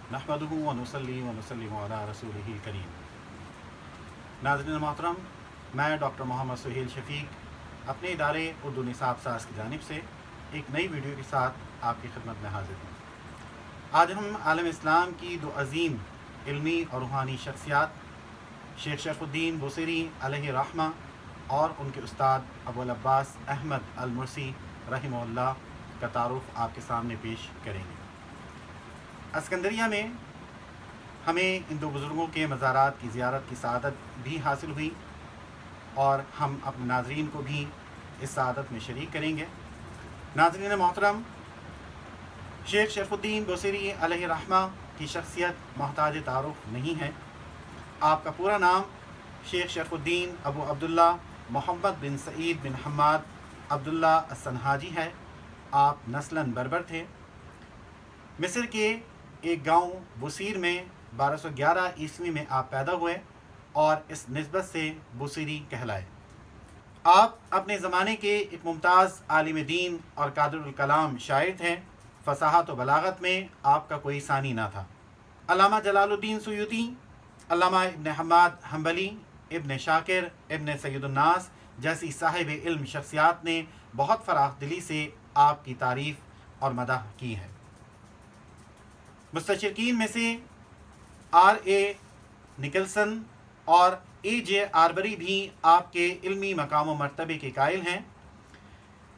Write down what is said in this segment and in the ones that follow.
नहमदुहु व नुसल्ली व नुसल्लिमु अला रसूलिहिल करीम। नाज़रीन मोहतरम, मैं डॉक्टर मोहम्मद सुहेल शफीक अपने इदारे उर्दू निसाब साज की जानिब से एक नई वीडियो के साथ आपकी खिदमत में हाजिर हूँ। आज हम आलम इस्लाम की दो अजीम इल्मी और रूहानी शख्सियात शेख शरफुद्दीन बुसीरी अलैहि रहमा और उनके उस्ताद अबुल अब्बास अहमद अल मुर्सी रहमहुल्लाह का तारुफ आपके सामने पेश करेंगे। अस्कंदरिया में हमें इन दो बुज़ुर्गों के मज़ारात की ज़ियारत की सआदत भी हासिल हुई और हम अपने नाज़रीन को भी इस सआदत में शरीक करेंगे। नाज़रीन मोहतरम, शेख शरफुद्दीन बुसीरी अलैहि रहमा की शख्सियत मोहताज तारुफ नहीं है। आपका पूरा नाम शेख शरफुद्दीन अबू अब्दुल्ला मोहम्मद बिन सईद बिन हम्माद अब्दुल्ला अस्सनहाजी है। आप नस्लन बर्बर थे। मिस्र के एक गांव बुसीर में 1211 ईस्वी में आप पैदा हुए और इस निस्बत से बुसीरी कहलाए। आप अपने ज़माने के एक मुमताज़ आलिम दीन और कादिरुल कलाम शायर थे। फसाहत व बलागत में आपका कोई सानी ना था। अल्लामा जलालुद्दीन सुयूती, अल्लामा इब्न हम्माद हम्बली, इब्न शाकिर, इब्न सैयदुन्नास जैसी साहिब इल्म शख्सियात ने बहुत फराख दिली से आपकी तारीफ़ और मदह की है। मुस्तशरिकीन में से R.A. निकलसन और A.J. आरबरी भी आपके इल्मी मकाम व मर्तबे के कायल हैं।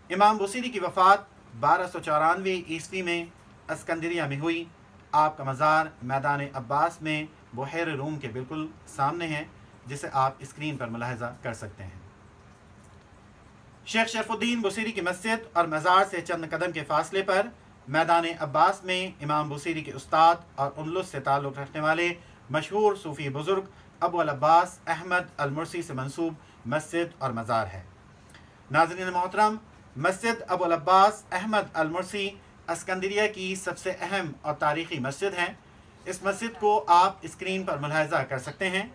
इमाम बुसीरी की वफ़ात 1294 ईस्वी में अस्कंदरिया में हुई। आपका मज़ार मैदान अब्बास में बुहैर रूम के बिल्कुल सामने है, जिसे आप स्क्रीन पर मुलाहिज़ा कर सकते हैं। शेख शरफुद्दीन बुसीरी की मस्जिद और मज़ार से चंद कदम के फासले पर मैदान अब्बास में इमाम बुसीरी के उस्ताद और उनलुस से ताल्लुक़ रखने वाले मशहूर सूफ़ी बुज़ुर्ग अबुल अब्बास अहमद अल मुर्सी से मंसूब मस्जिद और मज़ार है। नाज़रीन मोहतरम, मस्जिद अबुल अब्बास अहमद अल मुर्सी अस्कंदरिया की सबसे अहम और तारीख़ी मस्जिद है। इस मस्जिद को आप स्क्रीन पर मुलाहिज़ा कर सकते हैं।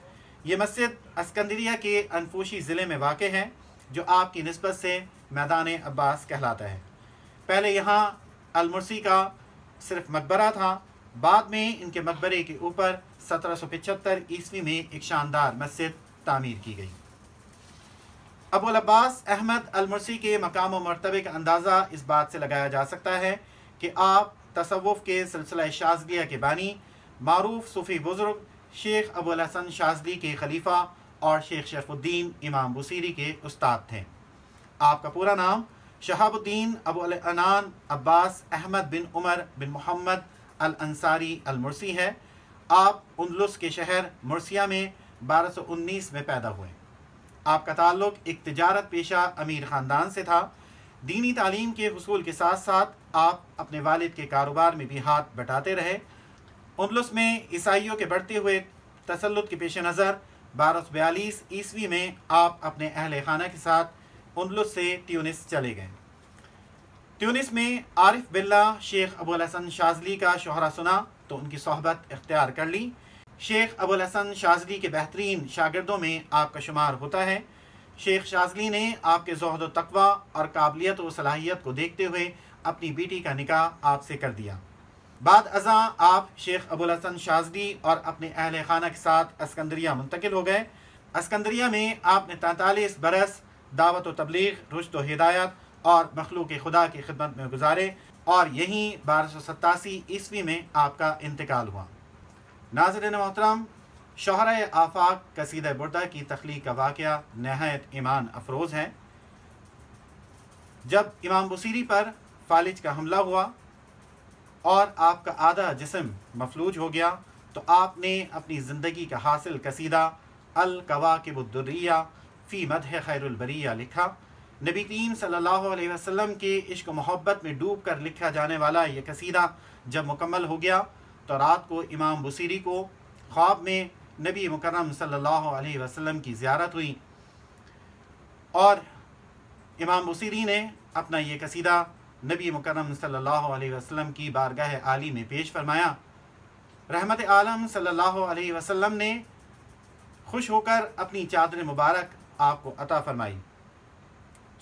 ये मस्जिद अस्कंदरिया के अनफूशी ज़िले में वाक़ है, जो आपकी निस्बत से मैदान अब्बास कहलाता है। पहले यहाँ अल मुर्सी का सिर्फ मकबरा था। बाद में इनके मकबरे के ऊपर 1775 ईस्वी में एक शानदार मस्जिद तामीर की गई। अबुल अब्बास अहमद अल मुर्सी के मकाम व मर्तबे का अंदाज़ा इस बात से लगाया जा सकता है कि आप तसव्वुफ़ के सिलसिला शाज़लिया के बानी, मारूफ सूफ़ी बुज़ुर्ग शेख अबुल हसन शाज़ली के खलीफा और शेख शरफुद्दीन इमाम बुसीरी के उस्ताद थे। आपका पूरा नाम शहाबुद्दीन अबुल अनान अब्बास अहमद बिन उमर बिन मोहम्मद अल अंसारी अल मुर्सी है। आप उनलुस के शहर मुर्सिया में 1219 में पैदा हुए। आपका ताल्लुक़ एक तिजारत पेशा अमीर ख़ानदान से था। दीनी तालीम के हुसूल के साथ साथ आप अपने वालिद के कारोबार में भी हाथ बटाते रहे। उनलुस में ईसाइयों के बढ़ते हुए तसल्लुत के पेश नज़र 1242 ईस्वी में आप अपने अहले खाना के साथ उनलुस से ट्यूनिस चले गए। ट्यूनिस में आरिफ बिल्ला शेख अबुल हसन शाज़ली का शोहरा सुना तो उनकी सोहबत इख्तियार कर ली। शेख अबुल हसन शाज़ली के बेहतरीन शागिर्दों में आपका शुमार होता है। शेख शाज़ली ने आपके ज़ुहद व तक़वा और काबिलियत व सलाहियत को देखते हुए अपनी बेटी का निकाह आपसे कर दिया। बाद अज़ा आप शेख अबुल हसन शाज़ली और अपने अहले खाना के साथ अस्कंदरिया मुंतकिल हो गए। अस्कंदरिया में आपने 43 बरस दावत व तबलीग, रुश्द व हिदायत और मखलूक खुदा की खिदमत में गुजारे और यहीं 1287 ईस्वी में आपका इंतकाल हुआ। नाज़रीन मोहतरम, शोहरा आफाक कसीदा बुर्दा की तख्लीक का वाक़या नहायत ईमान अफरोज़ है। जब इमाम बुसीरी पर फालिज का हमला हुआ और आपका आधा जिस्म मफलूज हो गया, तो आपने अपनी ज़िंदगी का हासिल कसीदा अल कवाकिबुद्दुर्रिया फ़ी मदह खैरुल बरिया लिखा। नबी करीम सल्लल्लाहु अलैहि वसल्लम के इश्क मोहब्बत में डूब कर लिखा जाने वाला ये कसीदा जब मुकम्मल हो गया तो रात को इमाम बुसीरी को ख्वाब में नबी मुकर्रम सल्लल्लाहु अलैहि वसल्लम की ज़ियारत हुई और इमाम बुसीरी ने अपना ये कसीदा नबी मुकर्रम सल्लल्लाहु अलैहि वसल्लम की बारगाह आली में पेश फरमाया। रहमत आलम सल्लल्लाहु अलैहि वसल्लम ने खुश होकर अपनी चादर मुबारक आपको अता फरमाई।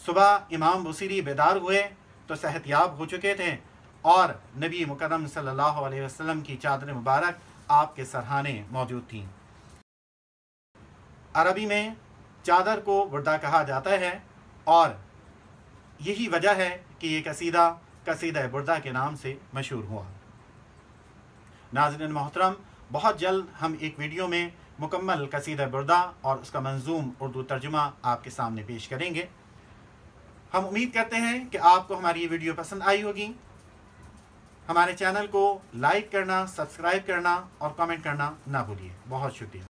सुबह इमाम बुसीरी बेदार हुए तो सेहतयाब हो चुके थे اور نبی مکرم صلی اللہ علیہ وسلم کی چادر مبارک آپ کے سرہانے موجود تھیں۔ عربی میں چادر کو بردہ کہا جاتا ہے اور یہی وجہ ہے کہ یہ قصیدہ قصیدہ بردہ کے نام سے مشہور ہوا۔ ناظرین محترم، بہت جلد ہم ایک ویڈیو میں مکمل قصیدہ بردہ اور اس کا منظوم اردو ترجمہ آپ کے سامنے پیش کریں گے۔ ہم امید کرتے ہیں کہ آپ کو ہماری یہ ویڈیو پسند آئی ہوگی۔ ہمارے چینل کو لائک کرنا، سبسکرائب کرنا اور کامنٹ کرنا نہ بھولیے۔ بہت شکریہ۔